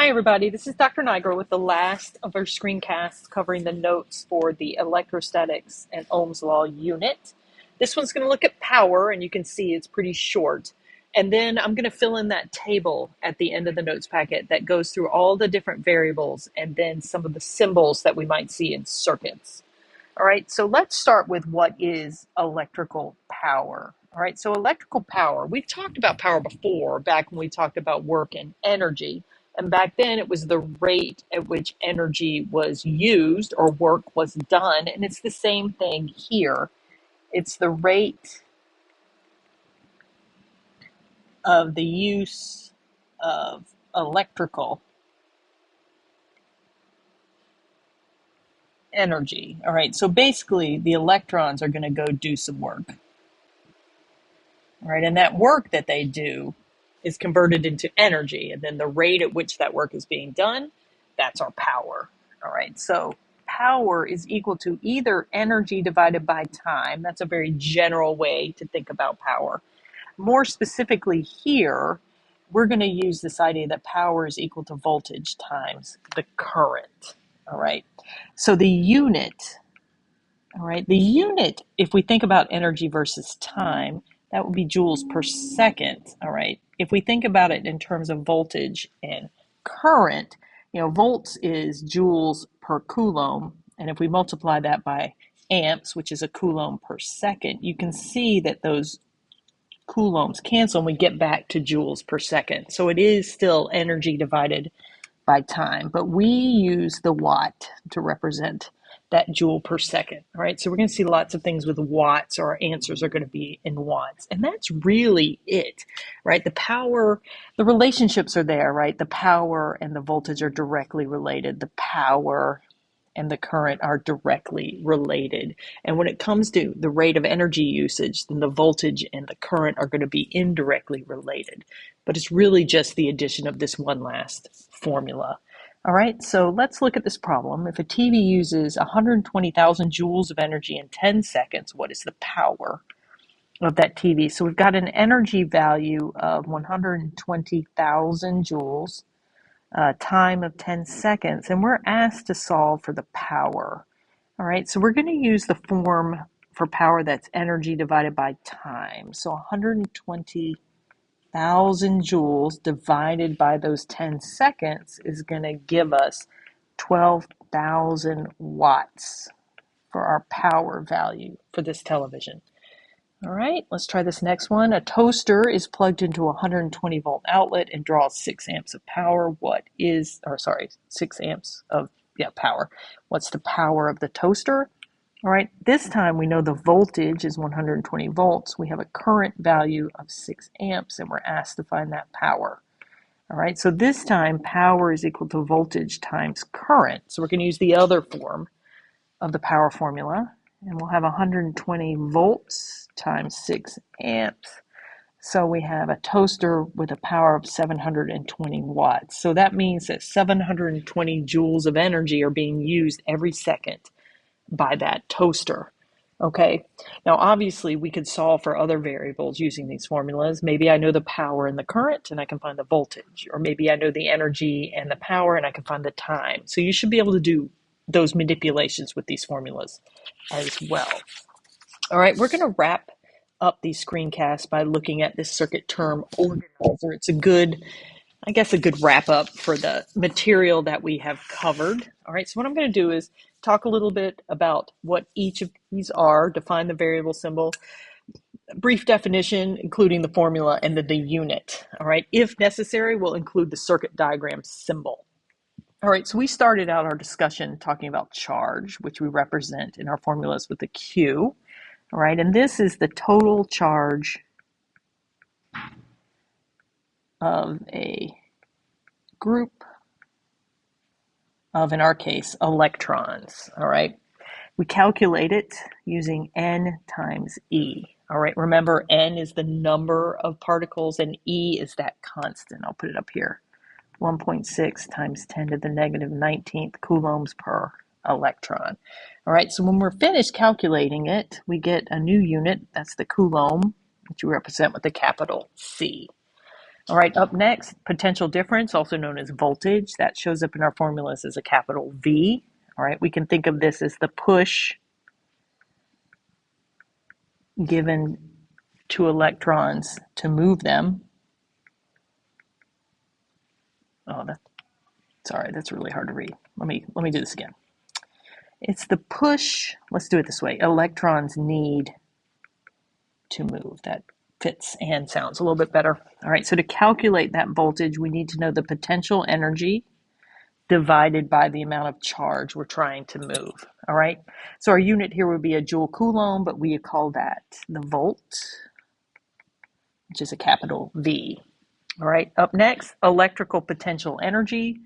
Hi, everybody. This is Dr. Niger with the last of our screencasts covering the notes for the Electrostatics and Ohm's Law unit. This one's going to look at power, and you can see it's pretty short. And then I'm going to fill in that table at the end of the notes packet that goes through all the different variables and then some of the symbols that we might see in circuits. All right, so let's start with what is electrical power. All right, so electrical power, we've talked about power before, back when we talked about work and energy. And back then it was the rate at which energy was used or work was done. And it's the same thing here. It's the rate of the use of electrical energy. All right, so basically the electrons are going to go do some work. All right, and that work that they do is converted into energy, and then the rate at which that work is being done, that's our power. All right, so power is equal to either energy divided by time. That's a very general way to think about power. More specifically here, we're going to use this idea that power is equal to voltage times the current. All right, so the unit, all right, the unit, if we think about energy versus time, that would be joules per second, all right? If we think about it in terms of voltage and current, volts is joules per coulomb, and if we multiply that by amps, which is a coulomb per second, you can see that those coulombs cancel and we get back to joules per second. So it is still energy divided by time, but we use the watt to represent that joule per second. All right, so we're going to see lots of things with watts, or our answers are going to be in watts. And that's really it, right? The power, the relationships are there, right? The power and the voltage are directly related. The power and the current are directly related. And when it comes to the rate of energy usage, then the voltage and the current are going to be indirectly related. But it's really just the addition of this one last formula. All right, so let's look at this problem. If a TV uses 120,000 joules of energy in 10 seconds, what is the power of that TV? So we've got an energy value of 120,000 joules, time of 10 seconds, and we're asked to solve for the power. All right, so we're going to use the form for power that's energy divided by time. So 120,000 joules divided by those 10 seconds is going to give us 12,000 watts for our power value for this television. All right, let's try this next one. A toaster is plugged into a 120 volt outlet and draws 6 amps of power. 6 amps of power. What's the power of the toaster? All right, this time we know the voltage is 120 volts. We have a current value of 6 amps, and we're asked to find that power. All right, so this time power is equal to voltage times current. So we're going to use the other form of the power formula, and we'll have 120 volts times 6 amps. So we have a toaster with a power of 720 watts. So that means that 720 joules of energy are being used every second by that toaster. Okay, now obviously we could solve for other variables using these formulas. Maybe I know the power and the current and I can find the voltage, or maybe I know the energy and the power and I can find the time. So you should be able to do those manipulations with these formulas as well. All right, we're going to wrap up these screencasts by looking at this circuit term organizer. It's a good wrap up for the material that we have covered. All right, so what I'm going to do is talk a little bit about what each of these are, define the variable symbol, brief definition, including the formula, and the unit. All right, if necessary, we'll include the circuit diagram symbol. All right, so we started out our discussion talking about charge, which we represent in our formulas with the Q. All right, and this is the total charge of a group of, in our case, electrons. All right, we calculate it using N times E. All right, remember N is the number of particles and E is that constant. I'll put it up here. 1.6 times 10 to the negative 19th coulombs per electron. All right, so when we're finished calculating it, we get a new unit. That's the coulomb, which we represent with the capital C. All right, up next, potential difference, also known as voltage. That shows up in our formulas as a capital V. All right, we can think of this as the push given to electrons to move them. Oh, sorry, that's really hard to read. Let me do this again. It's the push, let's do it this way, electrons need to move. That fits and sounds a little bit better. All right, so to calculate that voltage, we need to know the potential energy divided by the amount of charge we're trying to move. All right, so our unit here would be a joule coulomb, but we call that the volt, which is a capital V. All right, up next, electrical potential energy,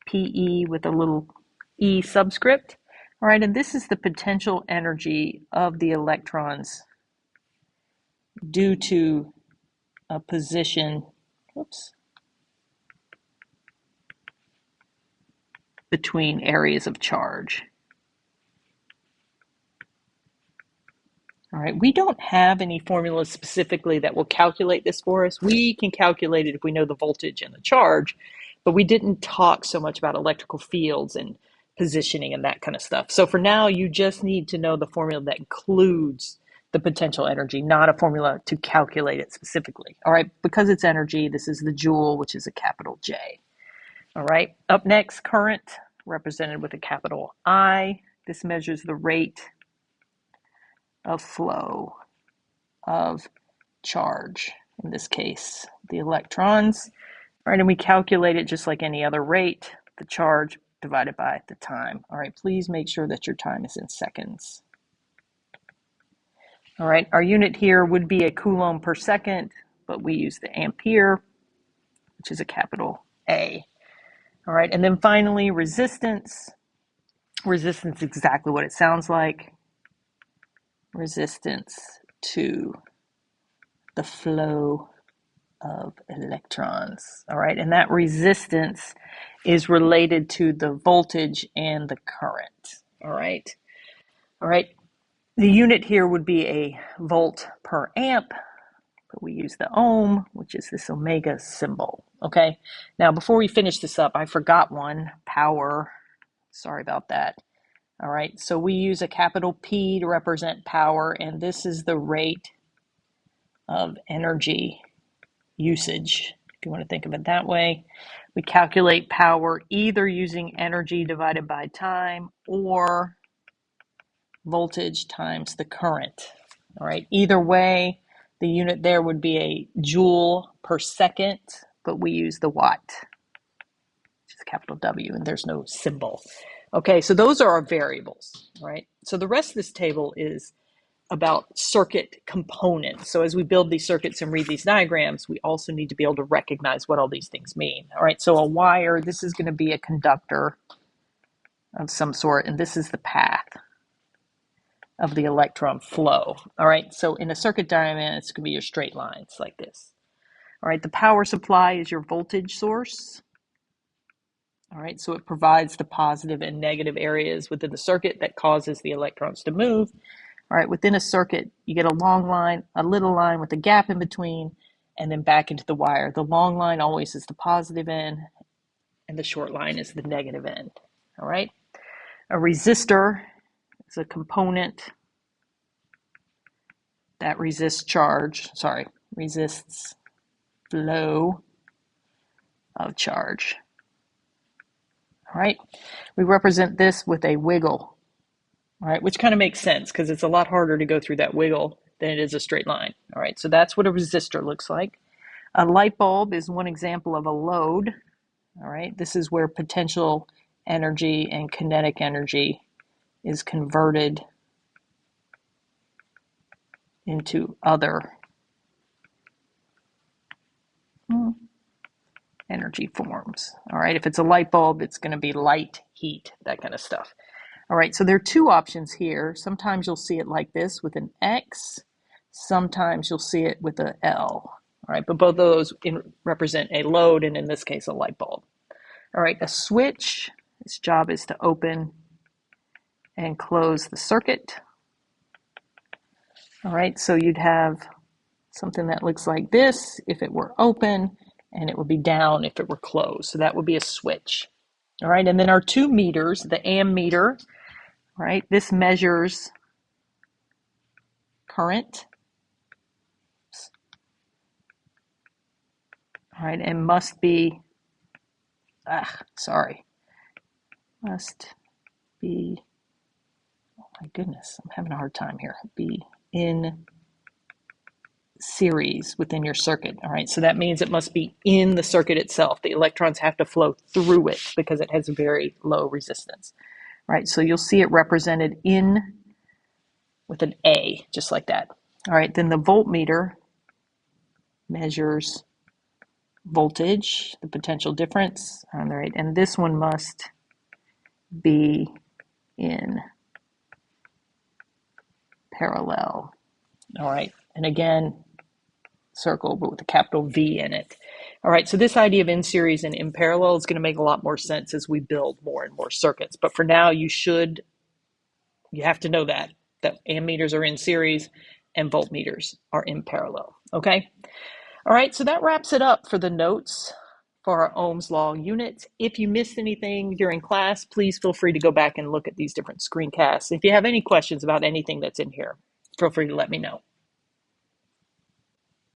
PE with a little E subscript. All right, and this is the potential energy of the electrons due to a position, between areas of charge. All right, we don't have any formulas specifically that will calculate this for us. We can calculate it if we know the voltage and the charge, but we didn't talk so much about electrical fields and positioning and that kind of stuff. So for now, you just need to know the formula that includes the potential energy, not a formula to calculate it specifically. All right, because it's energy, this is the joule, which is a capital J. All right, up next, current, represented with a capital I. This measures the rate of flow of charge, in this case, the electrons. All right, and we calculate it just like any other rate, the charge divided by the time. All right, please make sure that your time is in seconds. All right, our unit here would be a coulomb per second, but we use the ampere, which is a capital A. All right, and then finally, resistance. Resistance is exactly what it sounds like. Resistance to the flow of electrons. All right, and that resistance is related to the voltage and the current. All right. All right. The unit here would be a volt per amp, but we use the ohm, which is this omega symbol. Okay. Now, before we finish this up, I forgot one, power. Sorry about that. All right. So we use a capital P to represent power, and this is the rate of energy usage, if you want to think of it that way. We calculate power either using energy divided by time or voltage times the current. All right, either way, the unit there would be a joule per second, but we use the watt, which is capital W, and there's no symbol. Okay, so those are our variables, right? So the rest of this table is about circuit components. So as we build these circuits and read these diagrams, we also need to be able to recognize what all these things mean. All right, so a wire, this is going to be a conductor of some sort, and this is the path of the electron flow. All right, so in a circuit diagram, it's going to be your straight lines like this. All right, the power supply is your voltage source. All right, so it provides the positive and negative areas within the circuit that causes the electrons to move. All right, within a circuit, you get a long line, a little line with a gap in between, and then back into the wire. The long line always is the positive end, and the short line is the negative end. All right, a resistor is a component that resists flow of charge. All right, we represent this with a wiggle. All right, which kind of makes sense because it's a lot harder to go through that wiggle than it is a straight line. All right, so that's what a resistor looks like. A light bulb is one example of a load. All right, this is where potential energy and kinetic energy is converted into other energy forms. All right, if it's a light bulb, it's going to be light, heat, that kind of stuff. All right, so there are two options here. Sometimes you'll see it like this with an X. Sometimes you'll see it with a L. All right, but both of those represent a load, and in this case, a light bulb. All right, a switch, its job is to open and close the circuit. All right, so you'd have something that looks like this if it were open, and it would be down if it were closed. So that would be a switch. All right, and then our 2 meters, the ammeter, right? This measures current, all right, and must be, must be, oh my goodness, I'm having a hard time here, be in series within your circuit. All right, so that means it must be in the circuit itself. The electrons have to flow through it because it has very low resistance. All right, so you'll see it represented in with an A, just like that. All right, then the voltmeter measures voltage, the potential difference. All right, and this one must be in parallel. All right, and again, circle, but with a capital V in it. All right, so this idea of in series and in parallel is going to make a lot more sense as we build more and more circuits. But for now, you have to know that ammeters are in series and voltmeters are in parallel. Okay. All right, so that wraps it up for the notes for our Ohm's Law units. If you missed anything during class, please feel free to go back and look at these different screencasts. If you have any questions about anything that's in here, feel free to let me know.